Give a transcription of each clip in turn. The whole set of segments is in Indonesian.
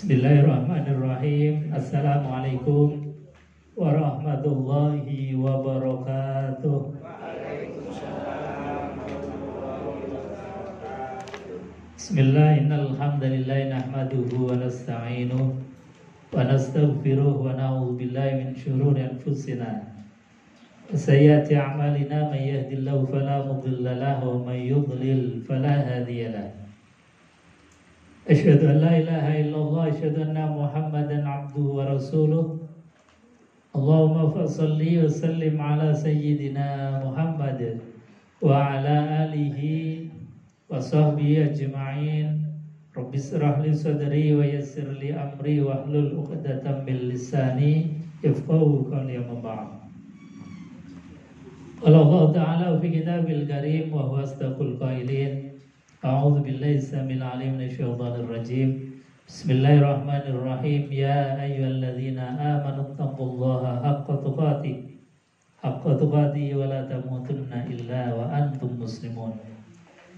Bismillahirrahmanirrahim. Assalamualaikum warahmatullahi wabarakatuh. Bismillah, innal hamdalillah nahmaduhu wa nasta'inuhu wa nastaghfiruhu wa na'udzu billahi min shururi anfusina wa sayyiati a'malina, may yahdihillahu fala mudilla lahu wa may yudlil fala hadiya lahu. Asyhadu an la ilaha illallah, asyhadu anna Muhammadan abduhu wa rasuluh. Allahumma fassalli wa sallim ala sayyidina Muhammad wa ala alihi wa sahbihi ajma'in. Rabbi israh li sadri wa yassir li amri wa hlul 'uqdatam min lisani yafqahu qawli, amma ba'd. Qala Allah ta'ala fi kitabil karim wa huwa asdaqul qailin. A'udzu billahi samil alim minasyaitonir rajim. Bismillahirrahmanirrahim. Ya ayyuhalladzina amanu taqullaha haqqa tuqatih wa la tamutunna illa wa antum muslimun.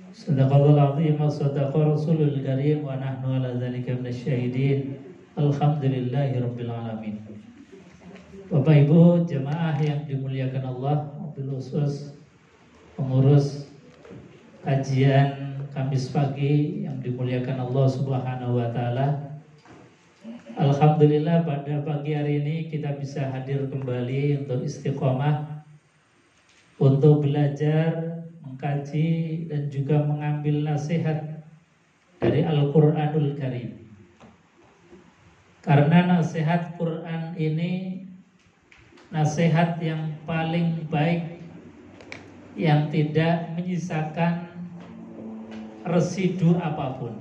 Shadaqallahul azim wa shadaqa rasulul karim wa nahnu ala dzalika minasyahidin. Alhamdulillahi rabbil alamin. Bapak Ibu jemaah yang dimuliakan Allah, wabil khusus pengurus kajian Kamis pagi yang dimuliakan Allah Subhanahu wa taala. Alhamdulillah pada pagi hari ini kita bisa hadir kembali untuk istiqomah, untuk belajar, mengkaji dan juga mengambil nasihat dari Al-Qur'anul Karim. Karena nasihat Quran ini nasihat yang paling baik, yang tidak menyisakan residu apapun.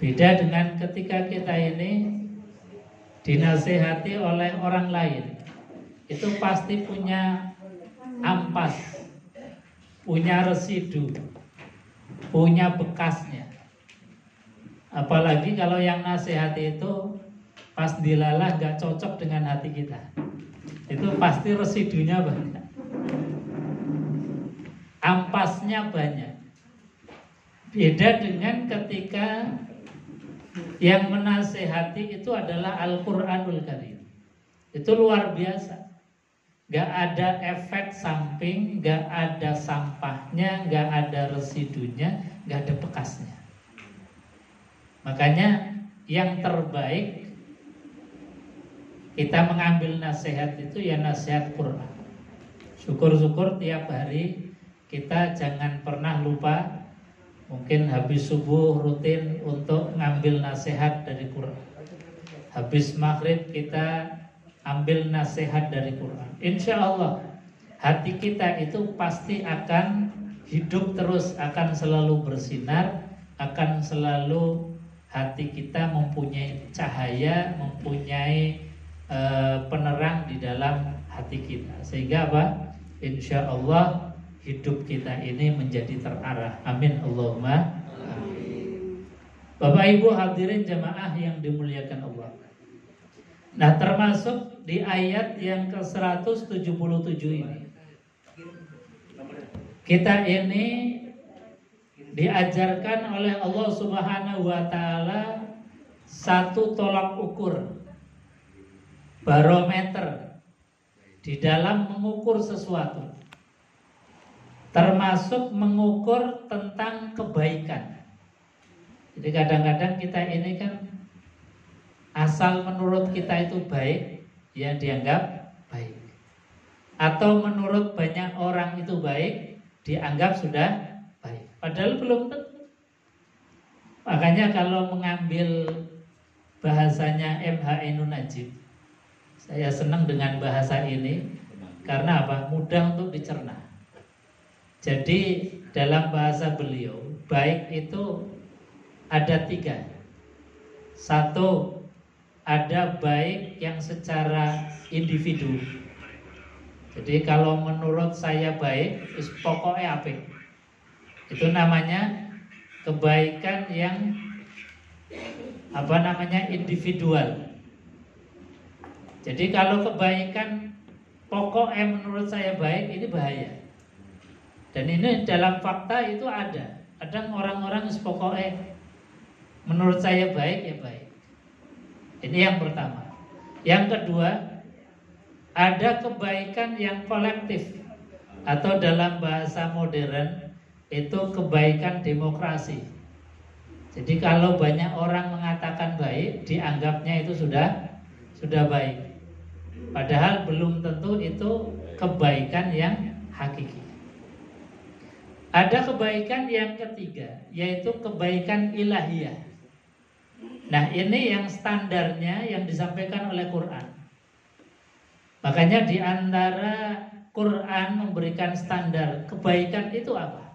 Beda dengan ketika kita ini dinasehati oleh orang lain, itu pasti punya ampas, punya residu, punya bekasnya. Apalagi kalau yang nasihati itu pas dilalah gak cocok dengan hati kita, itu pasti residunya banyak, ampasnya banyak. Beda dengan ketika yang menasehati itu adalah Al-Quranul Karim. Itu luar biasa. Gak ada efek samping, gak ada sampahnya, gak ada residunya, gak ada bekasnya. Makanya yang terbaik kita mengambil nasihat itu ya nasihat Quran. Syukur-syukur tiap hari kita jangan pernah lupa. Mungkin habis subuh rutin untuk ngambil nasihat dari Quran. Habis maghrib kita ambil nasihat dari Quran. Insya Allah hati kita itu pasti akan hidup terus, akan selalu bersinar, akan selalu hati kita mempunyai cahaya, mempunyai penerang di dalam hati kita. Sehingga apa? Insya Allah hidup kita ini menjadi terarah. Amin Allahumma amin. Bapak Ibu hadirin jemaah yang dimuliakan Allah. Nah, termasuk di ayat yang ke-177 ini, kita ini diajarkan oleh Allah Subhanahu wa taala satu tolak ukur, barometer di dalam mengukur sesuatu, termasuk mengukur tentang kebaikan. Jadi kadang-kadang kita ini kan asal menurut kita itu baik, ya dianggap baik. Atau menurut banyak orang itu baik, dianggap sudah baik. Padahal belum tentu. Makanya kalau mengambil bahasanya M.H. Ainun Najib, saya senang dengan bahasa ini. Karena apa? Mudah untuk dicerna. Jadi dalam bahasa beliau, baik itu ada 3. Satu, ada baik yang secara individu. Jadi kalau menurut saya baik, pokoknya apik. Itu namanya kebaikan yang individual. Jadi kalau kebaikan pokoknya menurut saya baik, ini bahaya. Dan ini dalam fakta itu ada. Kadang orang-orang pokoknya menurut saya baik ya baik. Ini yang pertama. Yang kedua, ada kebaikan yang kolektif atau dalam bahasa modern itu kebaikan demokrasi. Jadi kalau banyak orang mengatakan baik, dianggapnya itu sudah baik. Padahal belum tentu itu kebaikan yang hakiki. Ada kebaikan yang ketiga, yaitu kebaikan ilahiyah. Nah, ini yang standarnya yang disampaikan oleh Quran. Makanya di antara Quran memberikan standar kebaikan itu apa?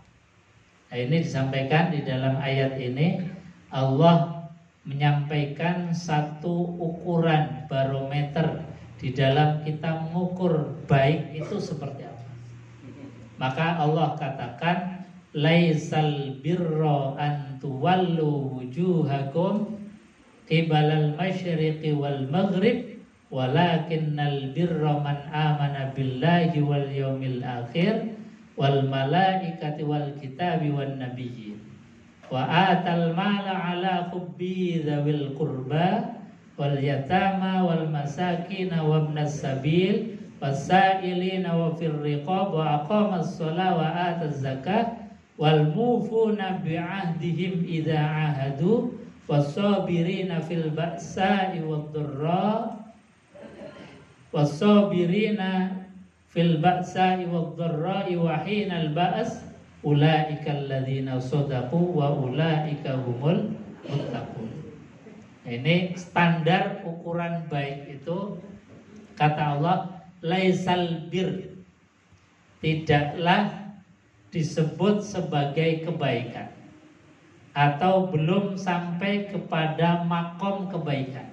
Nah, ini disampaikan di dalam ayat ini. Allah menyampaikan satu ukuran barometer di dalam kita mengukur baik itu seperti apa. Maka Allah katakan, laisal birra an tuwallu wujuhakum qibalal masyriqi wal maghrib walakinnal birra man amana billahi wal yaumil akhir wal malaikati wal kitabi wan nabiyyin wa atal mala ala hubbi dzawil qurba wal yatama wal masakin wa ibnas sabil wasailina wa fir riqab wa aqamas shalah wa ataz zakah wal mufuna bi ahdihim idza ahadu wasabirina fil ba'sa'i wad dharra wasabirina fil ba'sa'i wad dharra wa hinal ba's ulaika alladzina shadaqu wa ulaika humul muttaqun. Ini standar ukuran baik itu, kata Allah, laisal bir, tidaklah disebut sebagai kebaikan atau belum sampai kepada makom kebaikan.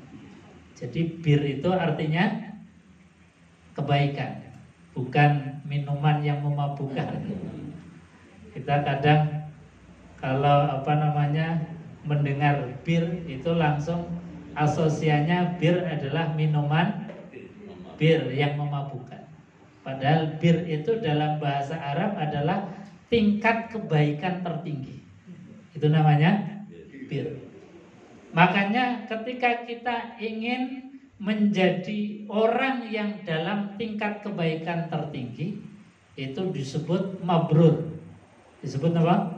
Jadi bir itu artinya kebaikan, bukan minuman yang memabukkan. Kita kadang kalau mendengar bir itu langsung asosiasinya bir adalah minuman bir yang memabukkan. Padahal bir itu dalam bahasa Arab adalah tingkat kebaikan tertinggi. Itu namanya bir. Makanya ketika kita ingin menjadi orang yang dalam tingkat kebaikan tertinggi, itu disebut mabrur. Disebut apa?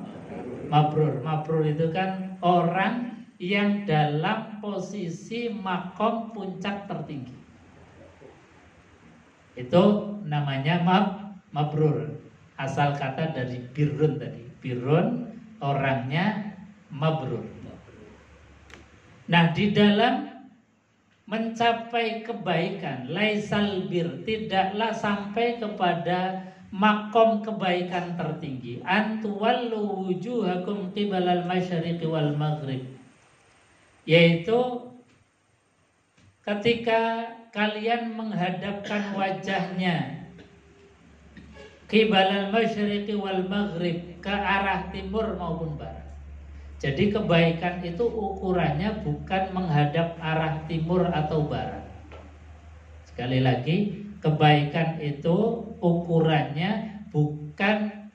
Mabrur. Mabrur itu kan orang yang dalam posisi makom puncak tertinggi. Itu namanya mabrur. Asal kata dari birrun tadi. Birrun orangnya mabrur. Nah, di dalam mencapai kebaikan, laisal bir, tidaklah sampai kepada makom kebaikan tertinggi. Antuwallu wujuhakum qibalal masyriqi wal maghrib. Yaitu ketika kalian menghadapkan wajahnya qibalal masyriqi wal maghrib, ke arah timur maupun barat. Jadi kebaikan itu ukurannya bukan menghadap arah timur atau barat. Sekali lagi, kebaikan itu ukurannya bukan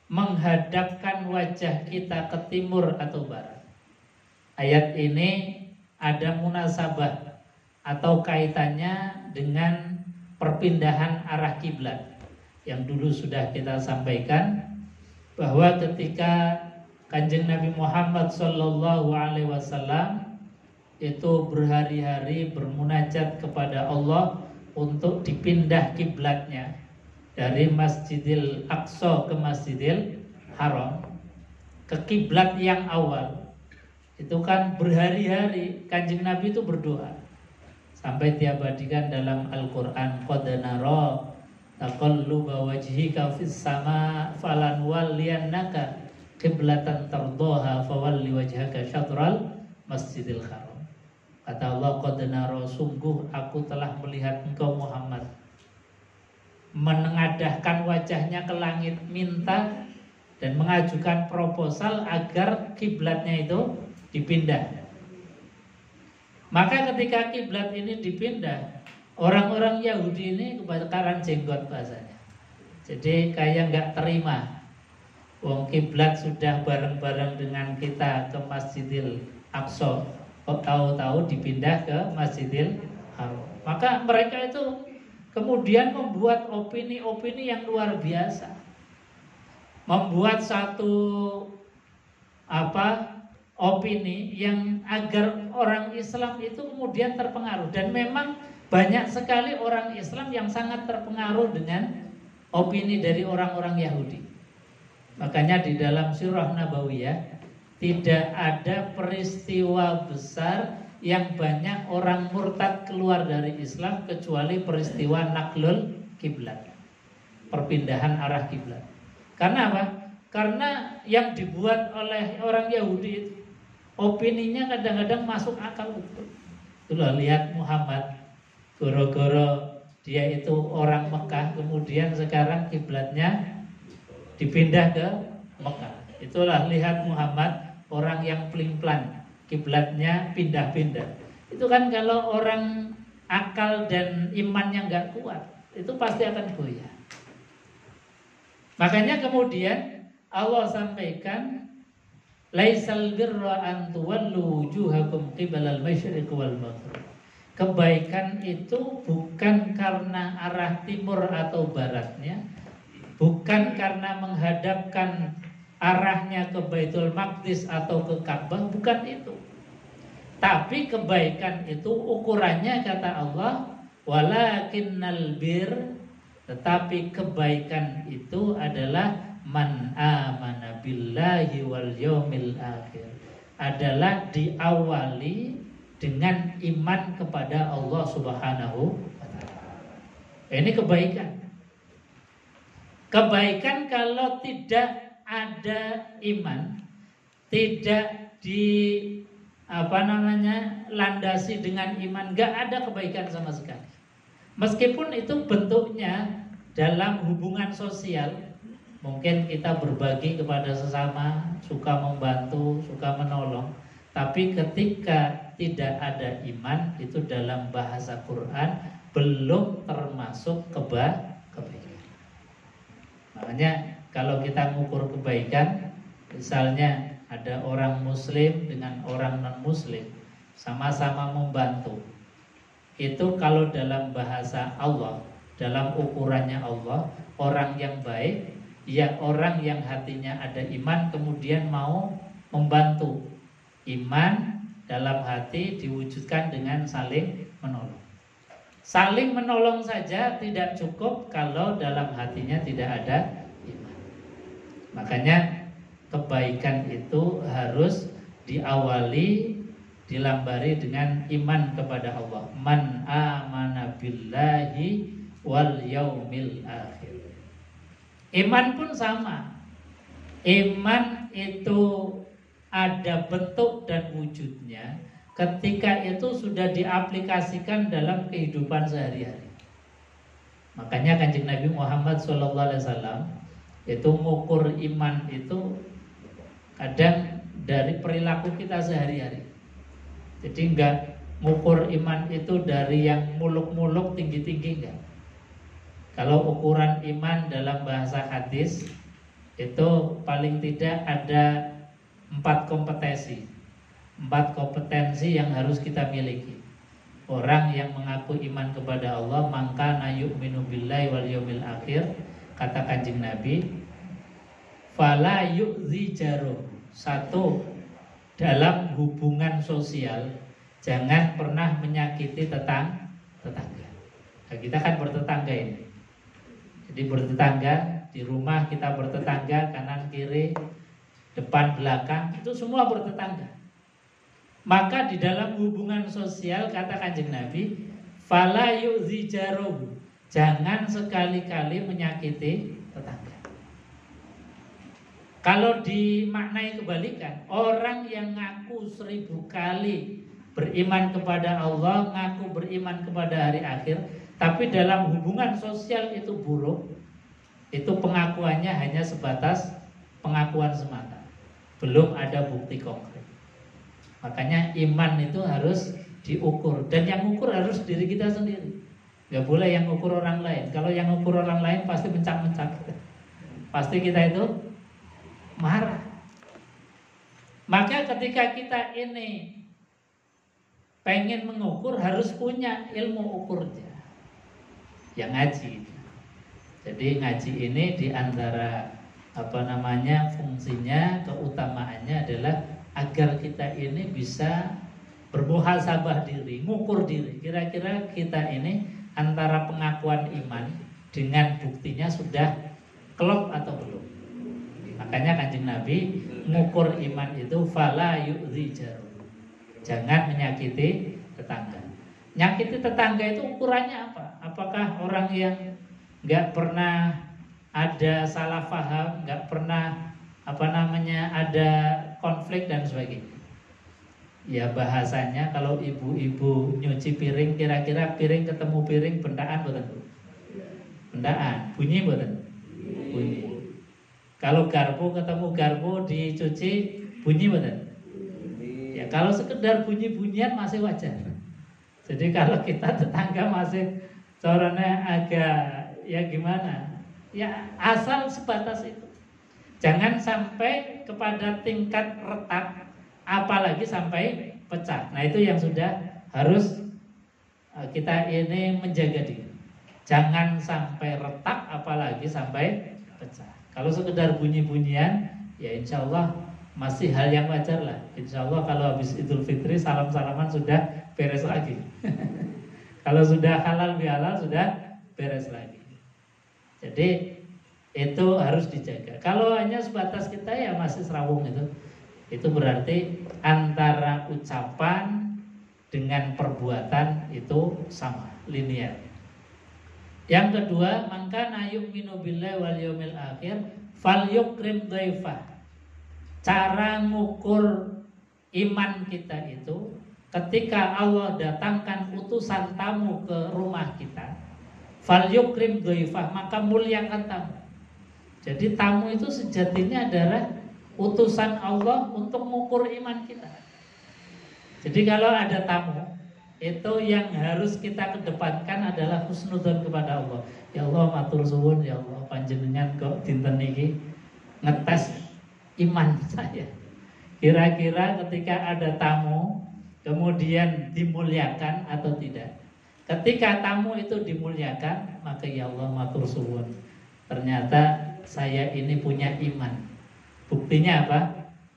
menghadapkan wajah kita ke timur atau barat. Ayat ini ada munasabah atau kaitannya dengan perpindahan arah kiblat yang dulu sudah kita sampaikan, bahwa ketika Kanjeng Nabi Muhammad SAW itu berhari-hari bermunajat kepada Allah untuk dipindah kiblatnya dari Masjidil Aqsa ke Masjidil Haram, ke kiblat yang awal. Itu kan berhari-hari Kanjeng Nabi itu berdoa sampai diabadikan dalam Al-Quran, qad nara taqalluba wajhika fis sama falanwalliyannaka qiblatan tardaha fawalli wajhaka syatral Masjidil Haram. Kata Allah, qad nara, sungguh aku telah melihat engkau Muhammad menengadahkan wajahnya ke langit, minta dan mengajukan proposal agar kiblatnya itu dipindah. Maka ketika kiblat ini dipindah, orang-orang Yahudi ini kebakaran jenggot bahasanya. Jadi kayak nggak terima. Wong kiblat sudah bareng-bareng dengan kita ke Masjidil Aqsa, kok tahu-tahu dipindah ke Masjidil Haram. Maka mereka itu kemudian membuat opini-opini yang luar biasa, membuat satu opini yang agar orang Islam itu kemudian terpengaruh. Dan memang banyak sekali orang Islam yang sangat terpengaruh dengan opini dari orang-orang Yahudi. Makanya di dalam Sirah Nabawiyah tidak ada peristiwa besar yang banyak orang murtad keluar dari Islam kecuali peristiwa naklul kiblat, perpindahan arah kiblat. Karena apa? Karena yang dibuat oleh orang Yahudi itu opininya kadang-kadang masuk akal betul. Itulah lihat Muhammad, goro-goro dia itu orang Mekah, kemudian sekarang kiblatnya dipindah ke Mekah. Itulah lihat Muhammad, orang yang pelin-pelan, kiblatnya pindah-pindah. Itu kan kalau orang akal dan imannya nggak kuat, itu pasti akan goyah. Makanya kemudian Allah sampaikan, laisal birra an tuwallu wujuhakum qibalal masyriq wal maghrib. Kebaikan itu bukan karena arah timur atau baratnya, bukan karena menghadapkan arahnya ke Baitul Maqdis atau ke Ka'bah, bukan itu. Tapi kebaikan itu ukurannya kata Allah, walakinnal bir, tetapi kebaikan itu adalah man amana billahi wal yaumil akhir, adalah diawali dengan iman kepada Allah Subhanahu wa taala. Ini kebaikan. Kebaikan kalau tidak ada iman, tidak landasi dengan iman, nggak ada kebaikan sama sekali. Meskipun itu bentuknya dalam hubungan sosial, mungkin kita berbagi kepada sesama, suka membantu, suka menolong. Tapi ketika tidak ada iman, itu dalam bahasa Quran belum termasuk kebaikan. Makanya kalau kita mengukur kebaikan, misalnya ada orang muslim dengan orang non-muslim sama-sama membantu, itu kalau dalam bahasa Allah, dalam ukurannya Allah, orang yang baik, ya orang yang hatinya ada iman kemudian mau membantu. Iman dalam hati diwujudkan dengan saling menolong. Saling menolong saja tidak cukup kalau dalam hatinya tidak ada iman. Makanya kebaikan itu harus diawali, dilambari dengan iman kepada Allah. Man amana billahi wal yaumil akhir. Iman pun sama. Iman itu ada bentuk dan wujudnya ketika itu sudah diaplikasikan dalam kehidupan sehari-hari. Makanya Kanjeng Nabi Muhammad SAW itu mengukur iman itu kadang dari perilaku kita sehari-hari. Jadi enggak mengukur iman itu dari yang muluk-muluk tinggi-tinggi, enggak. Kalau ukuran iman dalam bahasa hadis itu paling tidak ada 4 kompetensi. 4 kompetensi yang harus kita miliki. Orang yang mengaku iman kepada Allah, maka na yu'minu billahi wal yaumil akhir, kata Kanjeng Nabi, fala yu'zi jaruh. 1, dalam hubungan sosial jangan pernah menyakiti tetangga. Nah, kita kan bertetangga ini. Jadi bertetangga, di rumah kita bertetangga, kanan kiri, depan belakang, itu semua bertetangga. Maka di dalam hubungan sosial kata Kanjeng Nabi, fala yu'zi jaruh, jangan sekali-kali menyakiti tetangga. Kalau dimaknai kebalikan, orang yang ngaku 1000 kali beriman kepada Allah, ngaku beriman kepada hari akhir, tapi dalam hubungan sosial itu buruk, itu pengakuannya hanya sebatas pengakuan semata, belum ada bukti konkret. Makanya iman itu harus diukur, dan yang ukur harus diri kita sendiri. Gak boleh yang ukur orang lain. Kalau yang ukur orang lain pasti mencak-mencak, pasti kita itu marah. Maka ketika kita ini pengen mengukur harus punya ilmu ukurnya, yang ngaji. Jadi ngaji ini diantara fungsinya, keutamaannya adalah agar kita ini bisa bermuhasabah diri, ngukur diri. Kira-kira kita ini antara pengakuan iman dengan buktinya sudah klop atau belum. Makanya Kanjeng Nabi ngukur iman itu fala yu'dzi jaru. Jangan menyakiti tetangga. Nyakiti tetangga itu ukurannya apa? Apakah orang yang nggak pernah ada salah paham, nggak pernah ada konflik dan sebagainya? Ya bahasanya kalau ibu-ibu nyuci piring, kira-kira piring ketemu piring bendaan boten? Bendaan, bunyi boten? Bunyi. Kalau garpu ketemu garpu dicuci bunyi boten? Ya kalau sekedar bunyi-bunyian masih wajar. Jadi kalau kita tetangga masih corona agak ya gimana? Ya asal sebatas itu. Jangan sampai kepada tingkat retak, apalagi sampai pecah. Nah itu yang sudah harus kita ini menjaga diri. Jangan sampai retak, apalagi sampai pecah. Kalau sekedar bunyi-bunyian, ya insya Allah masih hal yang wajar lah. Insya Allah kalau habis Idul Fitri salam-salaman sudah beres lagi. Kalau sudah halal bihalal sudah beres lagi. Jadi itu harus dijaga. Kalau hanya sebatas kita ya masih serawung itu berarti antara ucapan dengan perbuatan itu sama, linear. Yang kedua, maka yu'minu billahi wal yaumil akhir falyukrim dhaifah. Cara ngukur iman kita itu ketika Allah datangkan utusan tamu ke rumah kita, falyukrim dhaifah, maka muliakan tamu. Jadi tamu itu sejatinya adalah utusan Allah untuk mengukur iman kita. Jadi kalau ada tamu, itu yang harus kita kedepankan adalah husnudzon kepada Allah. Ya Allah matur suwun, ya Allah panjenengan kok dinten niki ngetes iman saya. Kira-kira ketika ada tamu kemudian dimuliakan atau tidak. Ketika tamu itu dimuliakan, maka ya Allah matur suwun, ternyata saya ini punya iman. Buktinya apa?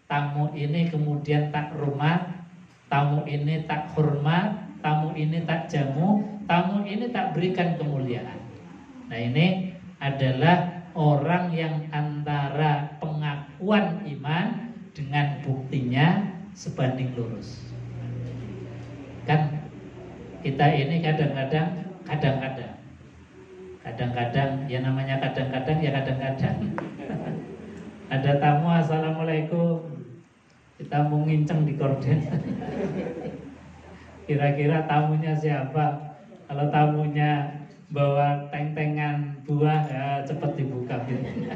Tamu ini kemudian tak hormat, tamu ini tak hormat, tamu ini tak jamu, tamu ini tak berikan kemuliaan. Nah ini adalah orang yang antara pengakuan iman dengan buktinya sebanding lurus. Kan kita ini kadang-kadang ya namanya kadang-kadang ya kadang-kadang ada tamu assalamualaikum, kita mau nginceng di korden. Kira-kira tamunya siapa? Kalau tamunya bawa teng-tengan buah ya cepat dibuka gitu.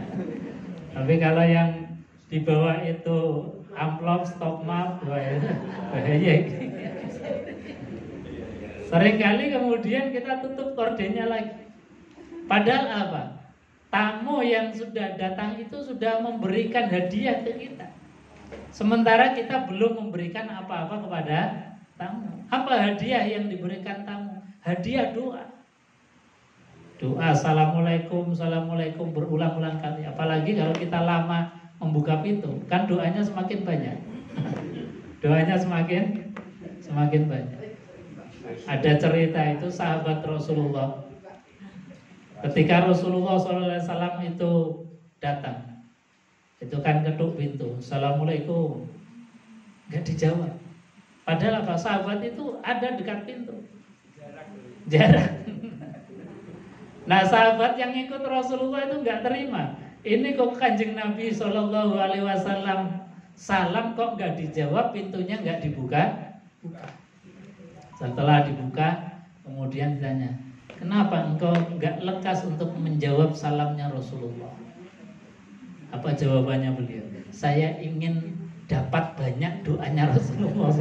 Tapi kalau yang dibawa itu amplop stop map bahaya. Seringkali kemudian kita tutup kordennya lagi. Padahal apa? Tamu yang sudah datang itu sudah memberikan hadiah ke kita. Sementara kita belum memberikan apa-apa kepada tamu. Apa hadiah yang diberikan tamu? Hadiah doa. Doa assalamualaikum, assalamualaikum berulang-ulang kali. Apalagi kalau kita lama membuka pintu, kan doanya semakin banyak. Doanya semakin banyak. Ada cerita itu sahabat Rasulullah. Ketika Rasulullah SAW itu datang, itu kan ketuk pintu, assalamualaikum, nggak dijawab. Padahal apa? Sahabat itu ada dekat pintu, jarak. Nah sahabat yang ikut Rasulullah itu nggak terima. Ini kok Kanjeng Nabi SAW salam kok nggak dijawab, pintunya nggak dibuka. Setelah dibuka, kemudian ditanya, kenapa engkau nggak lekas untuk menjawab salamnya Rasulullah? Apa jawabannya beliau? Saya ingin dapat banyak doanya Rasulullah.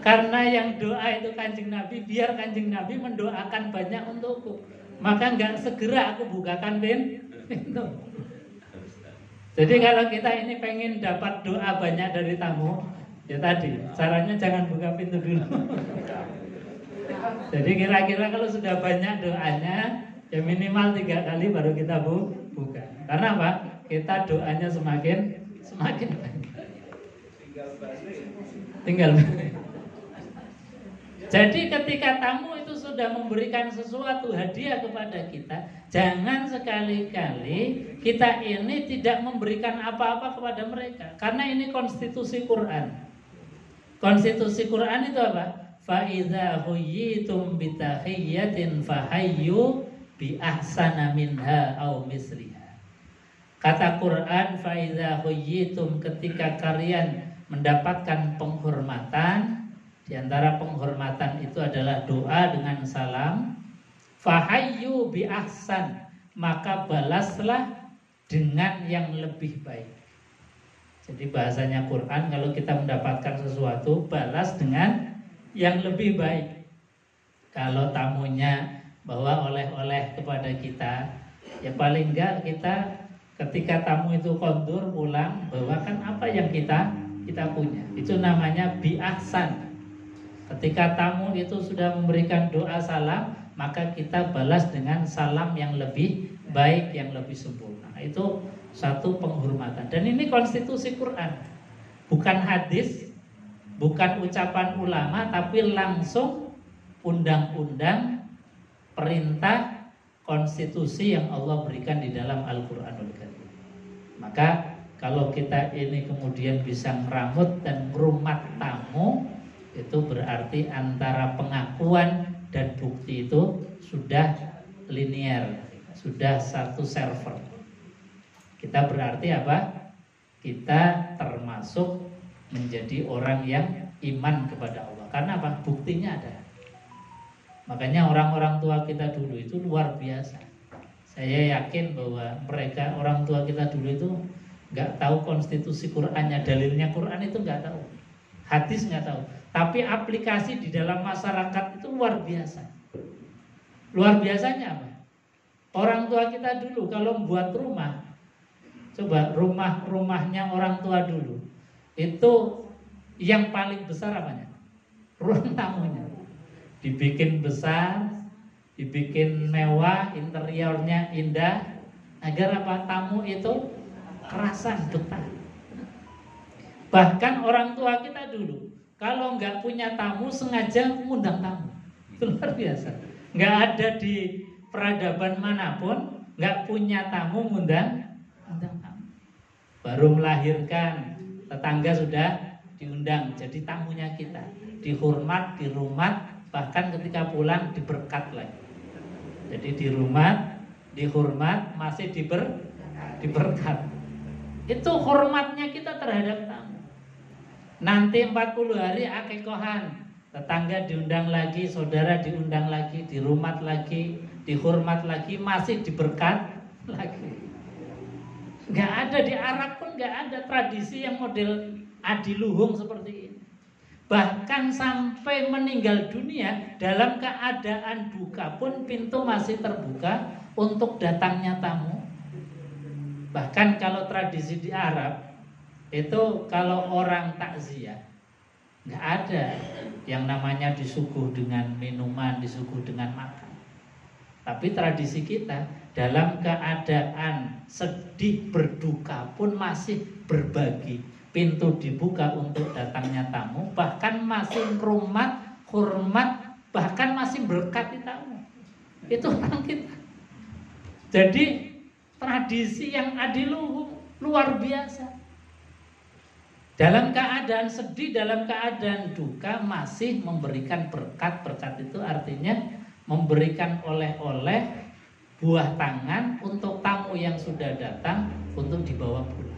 Karena yang doa itu Kanjeng Nabi, biar Kanjeng Nabi mendoakan banyak untukku. Maka nggak segera aku bukakan pintu. Jadi kalau kita ini pengen dapat doa banyak dari tamu, ya tadi caranya jangan buka pintu dulu. Jadi kira-kira kalau sudah banyak doanya, ya minimal 3 kali baru kita buka. Karena apa? Kita doanya semakin banyak. Tinggal. Jadi ketika tamu itu sudah memberikan sesuatu hadiah kepada kita, jangan sekali-kali kita ini tidak memberikan apa-apa kepada mereka. Karena ini konstitusi Quran. Konstitusi Quran itu apa? Fa idza huyyitum bi tahiyyatin fahayyu bi ahsana minha aw misliha. Kata Quran, fa idza huyyitum, ketika kalian mendapatkan penghormatan, di antara penghormatan itu adalah doa dengan salam, fahayyu bi ahsan, maka balaslah dengan yang lebih baik. Jadi bahasanya Quran, kalau kita mendapatkan sesuatu, balas dengan yang lebih baik. Kalau tamunya bawa oleh-oleh kepada kita, ya paling enggak kita ketika tamu itu kondur pulang, bawakan apa yang kita punya. Itu namanya bi ahsan. Ketika tamu itu sudah memberikan doa salam, maka kita balas dengan salam yang lebih baik, yang lebih sempurna. Itu satu penghormatan. Dan ini konstitusi Quran, bukan hadis, bukan ucapan ulama, tapi langsung undang-undang, perintah, konstitusi yang Allah berikan di dalam Al-Qur'anul Karim. Maka kalau kita ini kemudian bisa meramut dan merumat tamu, itu berarti antara pengakuan dan bukti itu sudah linear, sudah satu server. Kita berarti apa? Kita termasuk menjadi orang yang iman kepada Allah. Karena apa? Buktinya ada. Makanya orang-orang tua kita dulu itu luar biasa. Saya yakin bahwa mereka, orang tua kita dulu itu nggak tahu konstitusi Qurannya, dalilnya Quran itu nggak tahu, hadis nggak tahu. Tapi aplikasi di dalam masyarakat itu luar biasa. Luar biasanya apa? Orang tua kita dulu kalau membuat rumah, coba rumahnya orang tua dulu, itu yang paling besar apanya? Ruang tamunya. Dibikin besar, dibikin mewah, interiornya indah, agar apa? Tamu itu kerasan betah. Bahkan orang tua kita dulu, kalau nggak punya tamu sengaja mengundang tamu. Itu luar biasa. Nggak ada di peradaban manapun nggak punya tamu mengundang tamu. Baru melahirkan, tetangga sudah diundang jadi tamunya kita, dihormat, dirumat, bahkan ketika pulang diberkat lagi. Jadi dirumat, dihormat, masih diberkat. Itu hormatnya kita terhadap tamu. Nanti 40 hari akikohan, tetangga diundang lagi, saudara diundang lagi, dirumat lagi, dihormat lagi, masih diberkat lagi. Nggak ada di Arab pun nggak ada tradisi yang model adiluhung seperti ini. Bahkan sampai meninggal dunia dalam keadaan duka pun pintu masih terbuka untuk datangnya tamu. Bahkan kalau tradisi di Arab itu kalau orang takziah nggak ada yang namanya disuguh dengan minuman, disuguh dengan makan. Tapi tradisi kita dalam keadaan sedih berduka pun masih berbagi. Pintu dibuka untuk datangnya tamu, bahkan masih hormat, bahkan masih berkati tamu. Itu orang kita. Jadi tradisi yang adiluhum luar biasa. Dalam keadaan sedih, dalam keadaan duka masih memberikan berkat. Berkat itu artinya memberikan oleh-oleh, buah tangan untuk tamu yang sudah datang untuk dibawa pulang.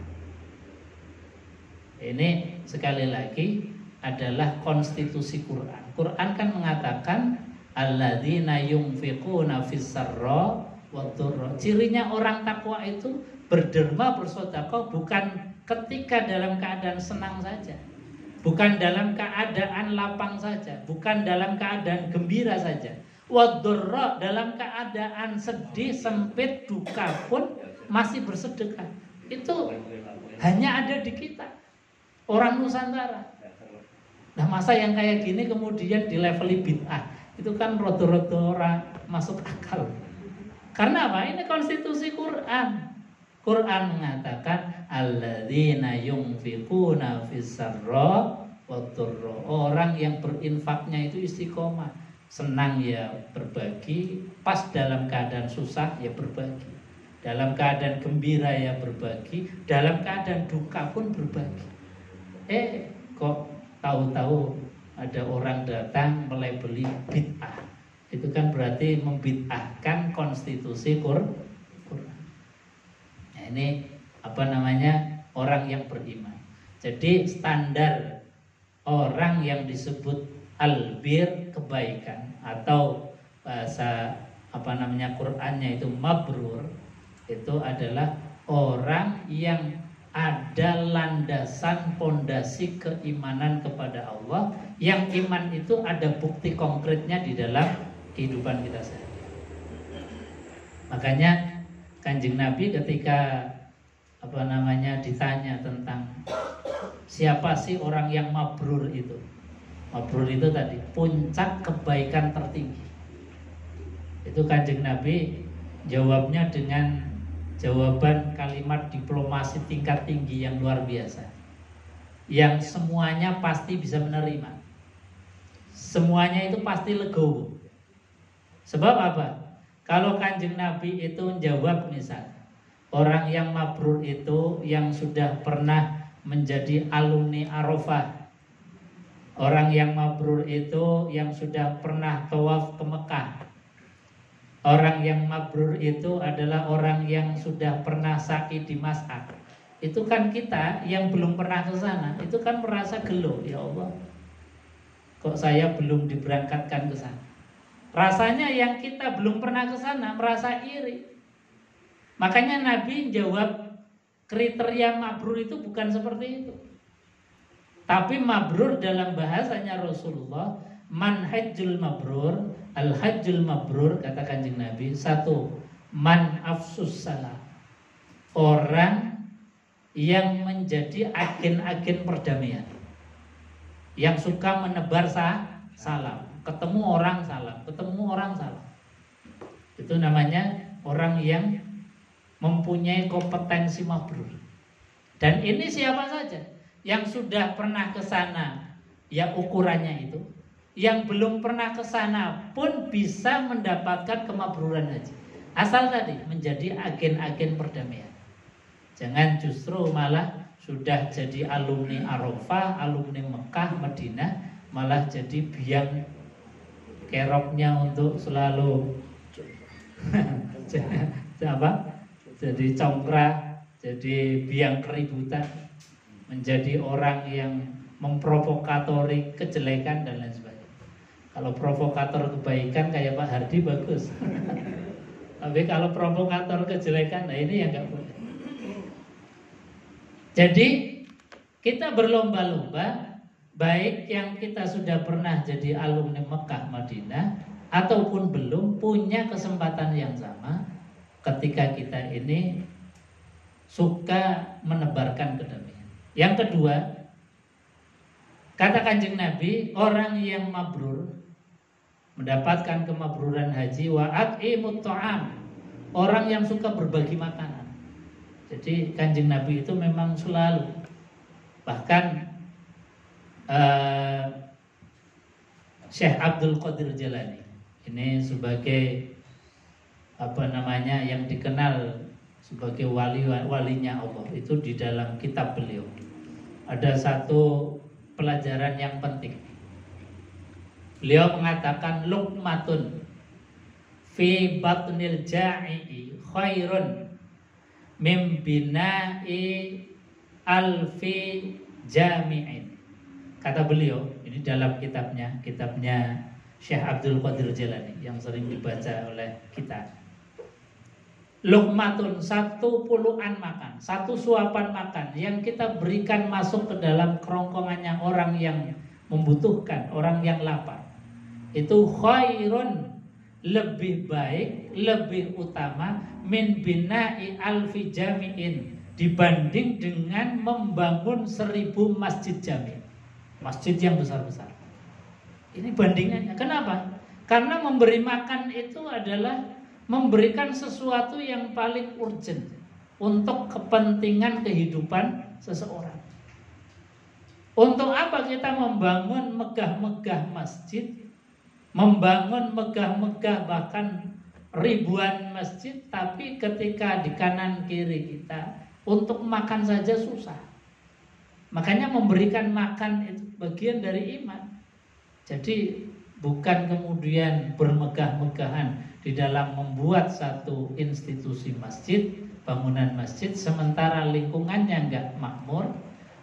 Ini sekali lagi adalah konstitusi Quran. Quran kan mengatakan alladzina yunfiquna fis-sarra wad-dharra. Cirinya orang takwa itu berderma, bersedekah bukan ketika dalam keadaan senang saja, bukan dalam keadaan lapang saja, bukan dalam keadaan gembira saja. Wad-dharra, dalam keadaan sedih, sempit, duka pun masih bersedekah. Itu hanya ada di kita, orang Nusantara. Nah masa yang kayak gini kemudian di level bid'ah, itu kan rodo-rodo orang masuk akal. Karena apa? Ini konstitusi Quran. Quran mengatakan alladzina yunfiquna fis-sarra wadh-dharra. Orang yang berinfaknya itu istiqomah. Senang ya berbagi, pas dalam keadaan susah ya berbagi. Dalam keadaan gembira ya berbagi, dalam keadaan duka pun berbagi. Kok tahu-tahu ada orang datang melebeli bid'ah. Itu kan berarti membid'ahkan konstitusi Quran. Nah, ini apa namanya? Orang yang beriman. Jadi standar orang yang disebut albir, kebaikan, atau bahasa apa namanya Qur'annya itu mabrur, itu adalah orang yang ada landasan pondasi keimanan kepada Allah, yang iman itu ada bukti konkretnya di dalam kehidupan kita sehari. Makanya Kanjeng Nabi ketika apa namanya ditanya tentang siapa sih orang yang mabrur itu. Mabrur itu tadi puncak kebaikan tertinggi. Itu Kanjeng Nabi jawabnya dengan jawaban kalimat diplomasi tingkat tinggi yang luar biasa, yang semuanya pasti bisa menerima, semuanya itu pasti legowo. Sebab apa? Kalau Kanjeng Nabi itu menjawab misal orang yang mabrur itu yang sudah pernah menjadi alumni Arafah, orang yang mabrur itu yang sudah pernah tawaf ke Mekah, orang yang mabrur itu adalah orang yang sudah pernah sa'i di Mas'ad. Itu kan kita yang belum pernah ke sana, itu kan merasa gelo, ya Allah, kok saya belum diberangkatkan ke sana. Rasanya yang kita belum pernah ke sana merasa iri. Makanya Nabi jawab kriteria mabrur itu bukan seperti itu. Tapi mabrur dalam bahasanya Rasulullah, manhajul mabrur, al-hajjul mabrur, kata Kanjeng Nabi, satu, man afsus salam, orang yang menjadi agen-agen perdamaian, yang suka menebar salam, ketemu orang salam, ketemu orang salam. Itu namanya orang yang mempunyai kompetensi mabrur. Dan ini siapa saja yang sudah pernah ke sana, ya ukurannya itu. Yang belum pernah ke sana pun bisa mendapatkan kemabruran haji. Asal tadi menjadi agen-agen perdamaian. Jangan justru malah sudah jadi alumni Arafah, alumni Mekah, Madinah, malah jadi biang keroknya untuk selalu apa? Jadi congkrah, jadi biang keributan, menjadi orang yang memprovokatori kejelekan dan lain sebagainya. Kalau provokator kebaikan kayak Pak Hardi bagus. Tapi kalau provokator kejelekan, nah ini yang nggak boleh. Jadi kita berlomba-lomba, baik yang kita sudah pernah jadi alumni Mekah, Madinah, ataupun belum, punya kesempatan yang sama ketika kita ini suka menebarkan kedamaian. Yang kedua, kata Kanjeng Nabi, orang yang mabrur mendapatkan kemabruran haji, wa at'imut ta'am, orang yang suka berbagi makanan. Jadi Kanjeng Nabi itu memang selalu, bahkan Syekh Abdul Qadir Jalani ini sebagai apa namanya yang dikenal sebagai walinya Allah, itu di dalam kitab beliau ada satu pelajaran yang penting. Beliau mengatakan luqmatun fi batnil ja'i khairun mim bina'i alfi jami'in. Kata beliau ini dalam kitabnya Syekh Abdul Qadir Jalani yang sering dibaca oleh kita. Luqmatun, satu puluhan makan, satu suapan makan yang kita berikan masuk ke dalam kerongkongannya orang yang membutuhkan, orang yang lapar, itu khairun, lebih baik, lebih utama min bina'i alfi jami'in, dibanding dengan membangun 1000 masjid jami, masjid yang besar-besar. Ini bandingannya. Kenapa? Karena memberi makan itu adalah memberikan sesuatu yang paling urgent untuk kepentingan kehidupan seseorang. Untuk apa kita membangun megah-megah masjid, membangun megah-megah bahkan ribuan masjid, tapi ketika di kanan kiri kita untuk makan saja susah. Makanya memberikan makan itu bagian dari iman. Jadi bukan kemudian bermegah-megahan di dalam membuat satu institusi masjid, bangunan masjid, sementara lingkungannya enggak makmur,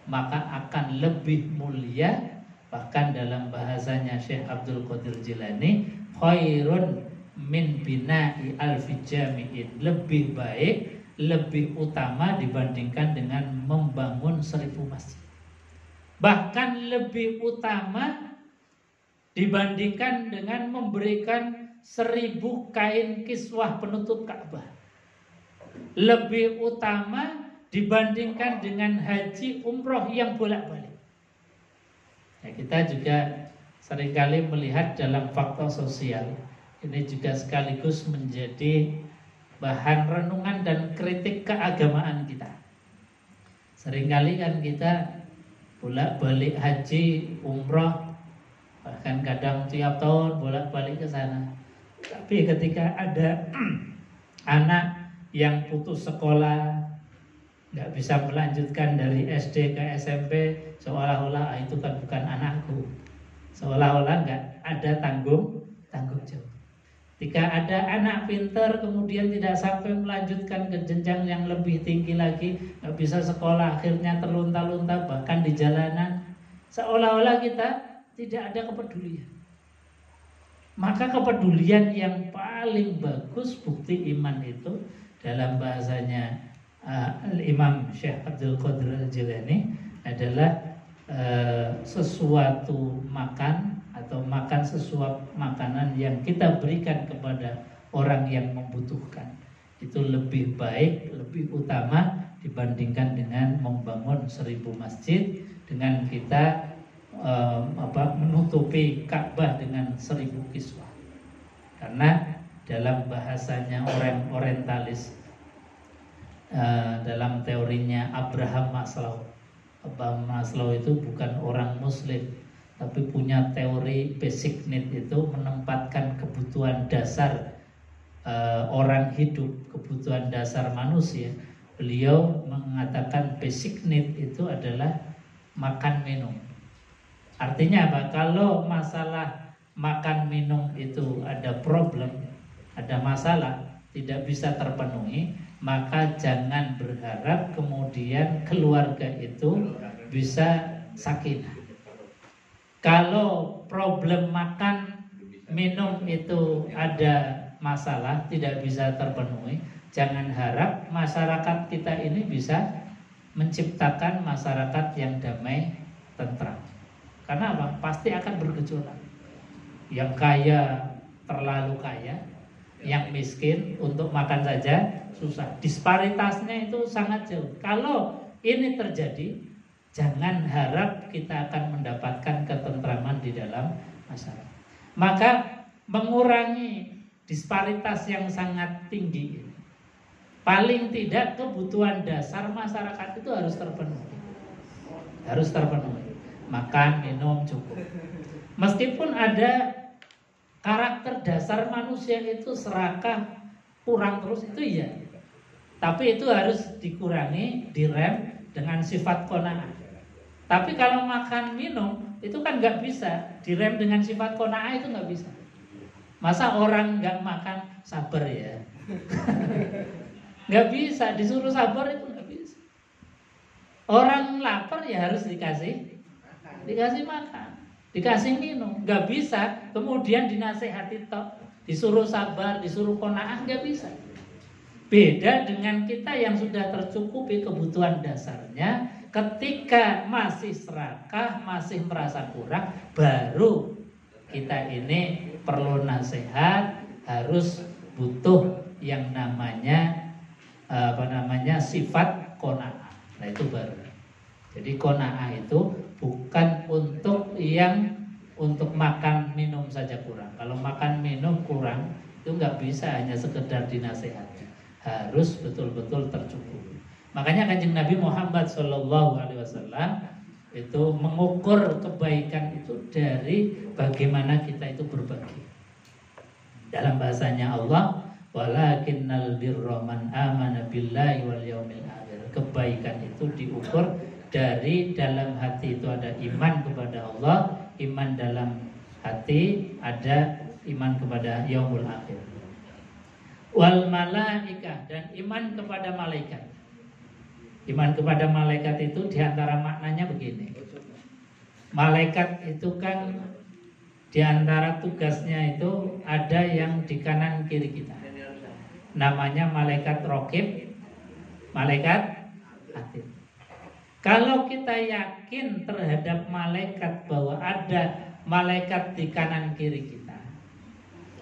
maka akan lebih mulia. Bahkan dalam bahasanya Syekh Abdul Qadir Jilani, khairun min bina'i alfi jami'in, lebih baik, lebih utama dibandingkan dengan membangun 1000 masjid. Bahkan lebih utama dibandingkan dengan memberikan 1000 kain kiswah penutup Ka'bah. Lebih utama dibandingkan dengan haji umroh yang bolak-balik. Nah, kita juga seringkali melihat dalam faktor sosial. Ini juga sekaligus menjadi bahan renungan dan kritik keagamaan kita. Seringkali kan kita bolak-balik haji, umroh, bahkan kadang tiap tahun bolak-balik ke sana. Tapi ketika ada anak yang putus sekolah, nggak bisa melanjutkan dari SD ke SMP, seolah-olah itu kan bukan anakku, seolah-olah nggak ada tanggung jawab. Ketika ada anak pintar kemudian tidak sampai melanjutkan ke jenjang yang lebih tinggi lagi, nggak bisa sekolah, akhirnya terlunta-lunta bahkan di jalanan, seolah-olah kita tidak ada kepedulian. Maka kepedulian yang paling bagus, bukti iman itu dalam bahasanya Imam Syekh Abdul Qadir Jilani adalah sesuatu makan atau makan sesuap makanan yang kita berikan kepada orang yang membutuhkan. Itu lebih baik, lebih utama dibandingkan dengan membangun 1000 masjid, dengan kita menutupi Ka'bah dengan 1000 kiswah. Karena dalam bahasanya orang orientalis, dalam teorinya Abraham Maslow itu bukan orang muslim, tapi punya teori basic need, itu menempatkan kebutuhan dasar orang hidup, kebutuhan dasar manusia. Beliau mengatakan basic need itu adalah makan minum. Artinya apa? Kalau masalah makan minum itu ada problem, ada masalah, tidak bisa terpenuhi, maka jangan berharap kemudian keluarga itu bisa sakinah. Kalau problem makan minum itu ada masalah, tidak bisa terpenuhi, jangan harap masyarakat kita ini bisa menciptakan masyarakat yang damai, tentram. Karena apa? Pasti akan bergejolak. Yang kaya terlalu kaya, yang miskin untuk makan saja susah. Disparitasnya itu sangat jauh. Kalau ini terjadi, jangan harap kita akan mendapatkan ketentraman di dalam masyarakat. Maka mengurangi disparitas yang sangat tinggi, paling tidak kebutuhan dasar masyarakat itu harus terpenuhi. Harus terpenuhi. Makan, minum cukup. Meskipun ada karakter dasar manusia itu serakah, kurang terus, itu iya. Tapi itu harus dikurangi, direm dengan sifat qanaah. Tapi kalau makan minum itu kan nggak bisa direm dengan sifat qanaah, itu nggak bisa. Masa orang nggak makan sabar ya? Nggak bisa, disuruh sabar itu nggak bisa. Orang lapar ya harus dikasih makan, dikasih minum. Nggak bisa kemudian dinasehati tok, disuruh sabar, disuruh qanaah, nggak bisa. Beda dengan kita yang sudah tercukupi kebutuhan dasarnya, ketika masih serakah, masih merasa kurang, baru kita ini perlu nasihat, harus butuh yang namanya sifat qanaah. Nah itu baru. Jadi qanaah itu bukan untuk makan minum saja kurang. Kalau makan minum kurang itu nggak bisa hanya sekedar dinasehati, harus betul-betul tercukupi. Makanya Kanjeng Nabi Muhammad SAW itu mengukur kebaikan itu dari bagaimana kita itu berbagi. Dalam bahasanya Allah, walakinnal birra man amana billahi wal yaumil akhir. Kebaikan itu diukur dari dalam hati itu ada iman kepada Allah, iman dalam hati ada iman kepada yaumul akhir. Wal malaikah, dan iman kepada malaikat. Iman kepada malaikat itu diantara maknanya begini. Malaikat itu kan diantara tugasnya itu ada yang di kanan kiri kita. Namanya malaikat raqib, malaikat atid. Kalau kita yakin terhadap malaikat bahwa ada malaikat di kanan kiri kita,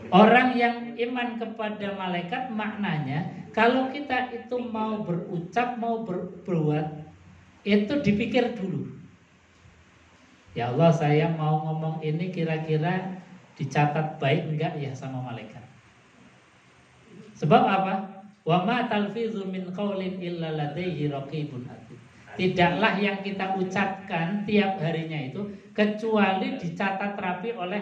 orang yang iman kepada malaikat maknanya kalau kita itu mau berucap, mau berbuat, itu dipikir dulu. Ya Allah, saya mau ngomong ini kira-kira dicatat baik enggak ya sama malaikat. Sebab apa? Wa ma talfizu min qaulin illa ladaihi raqibun atid. Tidaklah yang kita ucapkan tiap harinya itu kecuali dicatat rapi oleh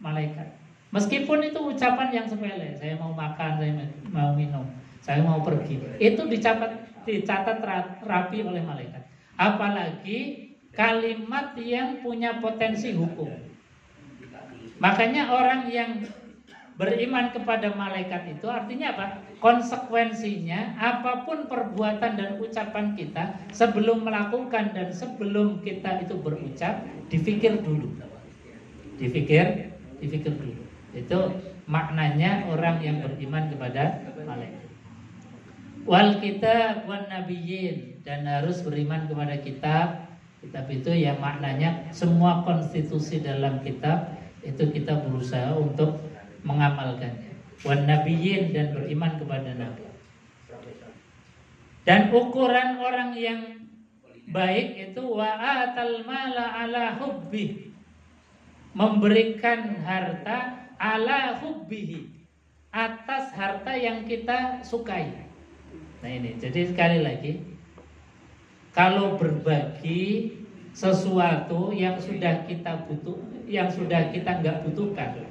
malaikat. Meskipun itu ucapan yang sepele, saya mau makan, saya mau minum, saya mau pergi, itu dicatat rapi oleh malaikat. Apalagi kalimat yang punya potensi hukum. Makanya orang yang beriman kepada malaikat itu artinya apa? Konsekuensinya apapun perbuatan dan ucapan kita sebelum melakukan dan sebelum kita itu berucap, dipikir dulu. Dipikir dulu. Itu maknanya orang yang beriman kepada malaikat. Wal kitab wan nabiyyin, dan harus beriman kepada kitab. Kitab itu ya maknanya semua konstitusi dalam kitab itu kita berusaha untuk mengamalkannya. Wan nabiyyin, dan beriman kepada nabi. Dan ukuran orang yang baik itu wa atal mala ala hubbi, memberikan harta ala hubbihi, atas harta yang kita sukai. Nah ini, jadi sekali lagi, kalau berbagi sesuatu yang sudah kita nggak butuhkan,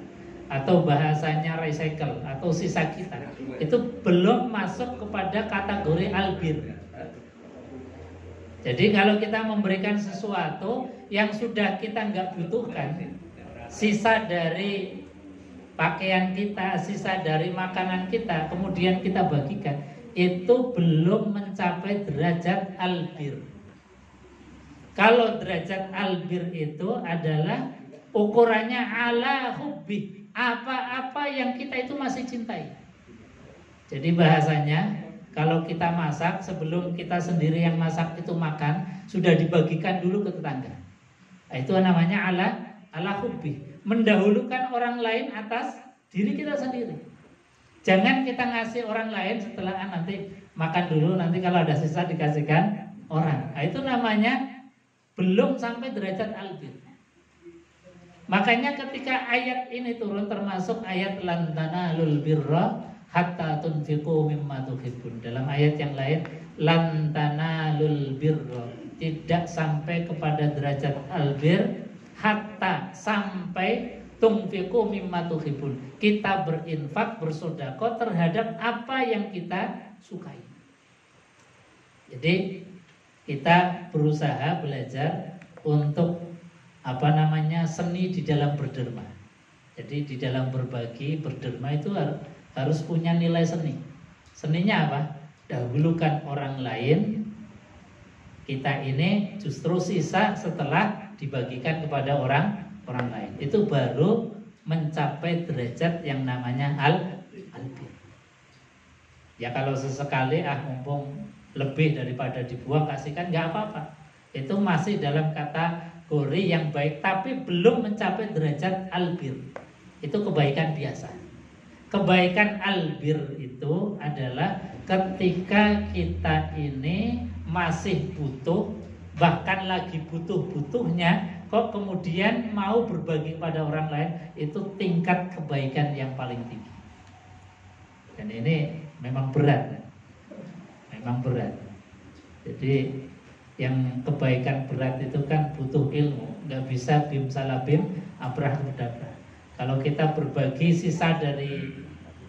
atau bahasanya recycle atau sisa kita, itu belum masuk kepada kategori albir. Jadi kalau kita memberikan sesuatu yang sudah kita nggak butuhkan, sisa dari pakaian kita, sisa dari makanan kita, kemudian kita bagikan, itu belum mencapai derajat albir. Kalau derajat albir itu adalah ukurannya ala hubbi, apa-apa yang kita itu masih cintai. Jadi bahasanya, kalau kita masak, sebelum kita sendiri yang masak itu makan, sudah dibagikan dulu ke tetangga. Nah, itu namanya ala hubbi, mendahulukan orang lain atas diri kita sendiri. Jangan kita ngasih orang lain setelah nanti makan dulu, nanti kalau ada sisa dikasihkan orang. Nah, itu namanya belum sampai derajat albir. Makanya ketika ayat ini turun, termasuk ayat lan tanalul birra hatta tunfiqu mimma tuhibbun. Dalam ayat yang lain, lan tanalul birra, tidak sampai kepada derajat albir hatta sampai tunfiqu mimma tuhibbun. Kita berinfak, bersedekah terhadap apa yang kita sukai. Jadi kita berusaha belajar untuk seni di dalam berderma. Jadi di dalam berbagi, berderma itu harus punya nilai seni. Seninya apa? Dahulukan orang lain, kita ini justru sisa setelah dibagikan kepada orang lain. Itu baru mencapai derajat yang namanya albir. Ya kalau sesekali mumpung lebih daripada dibuang, kasihkan, nggak apa-apa. Itu masih dalam kategori yang baik, tapi belum mencapai derajat albir. Itu kebaikan biasa. Kebaikan albir itu adalah ketika kita ini masih butuh, bahkan lagi butuh-butuhnya, kok kemudian mau berbagi pada orang lain, itu tingkat kebaikan yang paling tinggi. Dan ini memang berat. Memang berat. Jadi yang kebaikan berat itu kan butuh ilmu. Nggak bisa bim salah bim, abrahadabra. Kalau kita berbagi sisa dari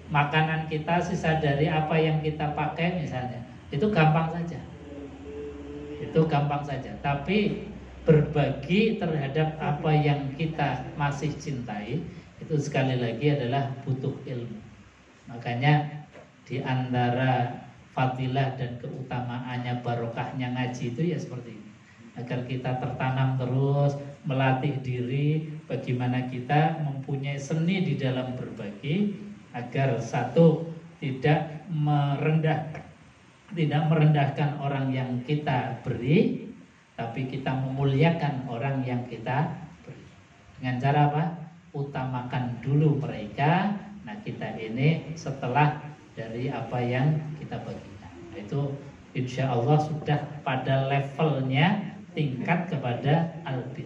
makanan kita, sisa dari apa yang kita pakai misalnya, itu gampang saja. Itu gampang saja. Tapi berbagi terhadap apa yang kita masih cintai, itu sekali lagi adalah butuh ilmu. Makanya di antara fadilah dan keutamaannya, barokahnya ngaji itu ya seperti ini. Agar kita tertanam terus, melatih diri bagaimana kita mempunyai seni di dalam berbagi, agar satu tidak merendahkan orang yang kita beri, tapi kita memuliakan orang yang kita beri. Dengan cara apa? Utamakan dulu mereka. Nah, kita ini setelah dari apa yang kita bagikan. Nah, itu insya Allah sudah pada levelnya tingkat kepada albir.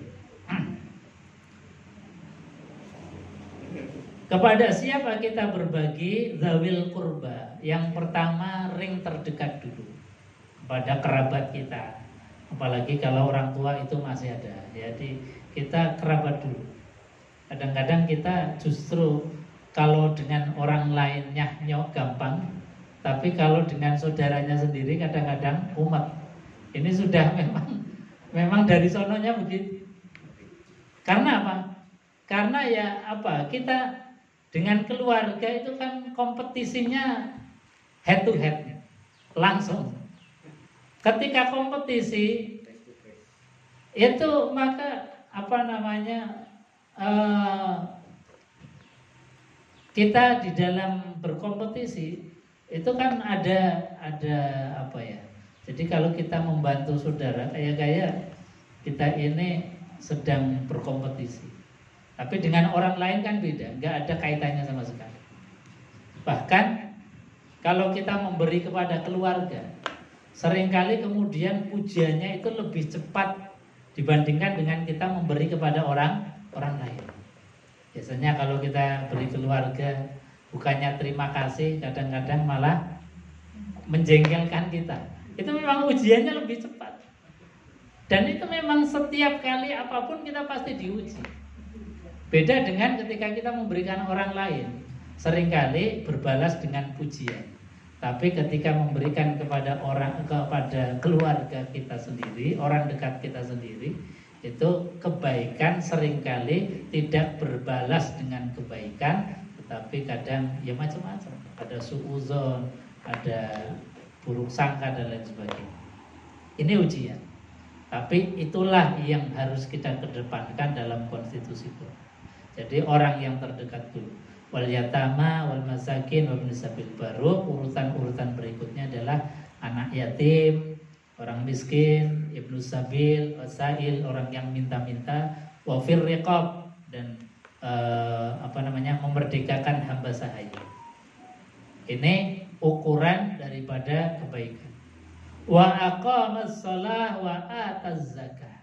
Kepada siapa kita berbagi? Zawil kurba. Yang pertama, ring terdekat dulu, kepada kerabat kita. Apalagi kalau orang tua itu masih ada. Jadi kita kerabat dulu. Kadang-kadang kita justru kalau dengan orang lain nyok gampang, tapi kalau dengan saudaranya sendiri kadang-kadang umat. Ini sudah memang dari sononya begitu. Karena apa? Karena ya apa? Kita dengan keluarga itu kan kompetisinya head to head, langsung. Ketika kompetisi itu maka apa namanya? Kita di dalam berkompetisi itu kan ada apa ya? Jadi kalau kita membantu saudara kayak kita ini sedang berkompetisi. Tapi dengan orang lain kan beda, nggak ada kaitannya sama sekali. Bahkan kalau kita memberi kepada keluarga, seringkali kemudian pujiannya itu lebih cepat dibandingkan dengan kita memberi kepada orang lain. Biasanya kalau kita beri keluarga, bukannya terima kasih, kadang-kadang malah menjengkelkan kita. Itu memang ujiannya lebih cepat. Dan itu memang setiap kali apapun kita pasti diuji. Beda dengan ketika kita memberikan orang lain, seringkali berbalas dengan pujian. Tapi ketika memberikan kepada keluarga kita sendiri, orang dekat kita sendiri, itu kebaikan seringkali tidak berbalas dengan kebaikan, tetapi kadang ya macam-macam. Ada suudzon, ada buruk sangka dan lain sebagainya. Ini ujian. Tapi itulah yang harus kita kedepankan dalam konstitusi Quran. Jadi orang yang terdekat dulu. Wal yatama wal masakin wa ibn sabil baru, urutan-urutan berikutnya adalah anak yatim, orang miskin, ibnu sabil, wasail, orang yang minta-minta, wafir riqab, dan memerdekakan hamba sahaya. Ini ukuran daripada kebaikan. Wa aqamas shalah wa ataz zakah.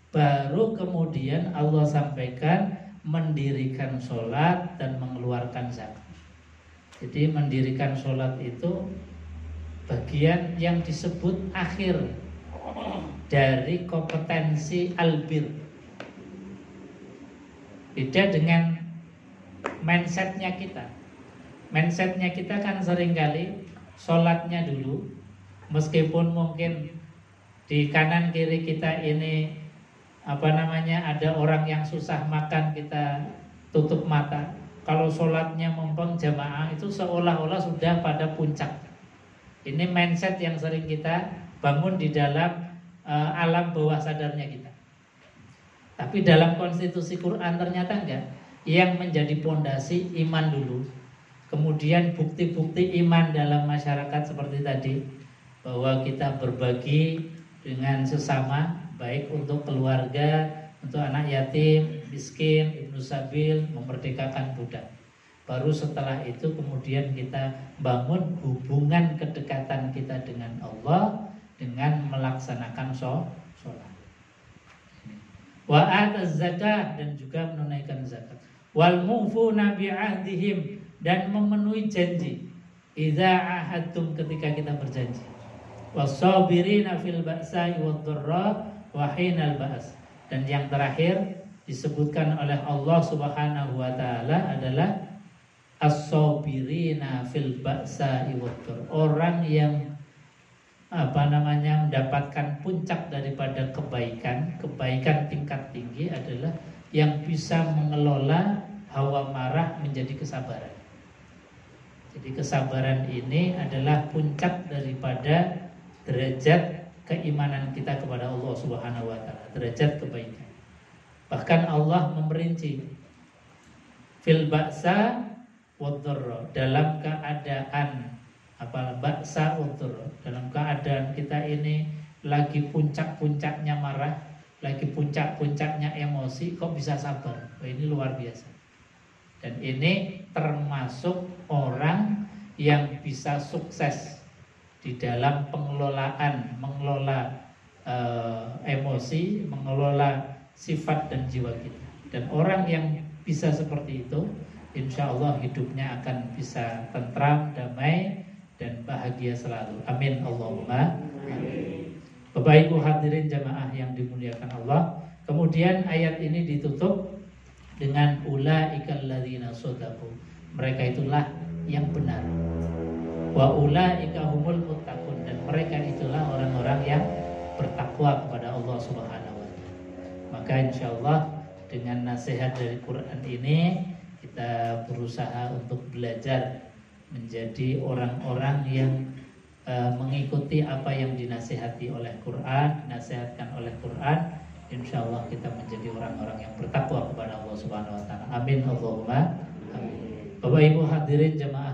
Baru kemudian Allah sampaikan mendirikan sholat dan mengeluarkan zakat. Jadi mendirikan sholat itu bagian yang disebut akhir dari kompetensi albir. Beda dengan mindsetnya kita. Mindsetnya kita kan seringkali sholatnya dulu, meskipun mungkin di kanan kiri kita ini ada orang yang susah makan, kita tutup mata. Kalau sholatnya mumpung jamaah itu seolah-olah sudah pada puncak. Ini mindset yang sering kita bangun di dalam alam bawah sadarnya kita. Tapi dalam konstitusi Quran ternyata enggak. Yang menjadi pondasi iman dulu, kemudian bukti-bukti iman dalam masyarakat seperti tadi, bahwa kita berbagi dengan sesama, baik untuk keluarga, untuk anak yatim, miskin, ibnu sabil, memerdekakan budak. Baru setelah itu kemudian kita bangun hubungan kedekatan kita dengan Allah dengan melaksanakan sholat. Wa ataz zakat, dan juga menunaikan zakat. Wal mufuna bi'ahdihim, dan memenuhi janji. Idza ahadtum, ketika kita berjanji. Wasabirina fil ba'sa'i wad-dharra wa hinal ba's. Dan yang terakhir disebutkan oleh Allah Subhanahu wa taala adalah as-sabirina fil ba'sa'i wad-dharra. Orang yang mendapatkan puncak daripada kebaikan tingkat tinggi adalah yang bisa mengelola hawa marah menjadi kesabaran. Jadi kesabaran ini adalah puncak daripada derajat keimanan kita kepada Allah Subhanahu wa taala, derajat kebaikan. Bahkan Allah memerinci fil ba'sa wad-dharra, dalam keadaan ba'sa wad-dharra, dalam keadaan kita ini lagi puncak-puncaknya marah, lagi puncak-puncaknya emosi, kok bisa sabar? Wah, ini luar biasa. Dan ini termasuk orang yang bisa sukses di dalam mengelola emosi, mengelola sifat dan jiwa kita. Dan orang yang bisa seperti itu, insya Allah hidupnya akan bisa tentram, damai, dan bahagia selalu. Amin Allahumma amin. Bapak Ibu hadirin jamaah yang dimuliakan Allah, kemudian ayat ini ditutup dengan ulaikal ladzina shadaqu, mereka itulah yang benar. Wa ulaika humul muttaqun, dan mereka itulah orang-orang yang bertakwa kepada Allah Subhanahu wa taala. Maka insyaallah dengan nasihat dari Quran ini kita berusaha untuk belajar menjadi orang-orang yang mengikuti apa yang dinasihati oleh Quran, dinasihatkan oleh Quran. Insyaallah kita menjadi orang-orang yang bertakwa kepada Allah Subhanahu wa taala. Amin Allahumma amin. Bapak Ibu hadirin jemaah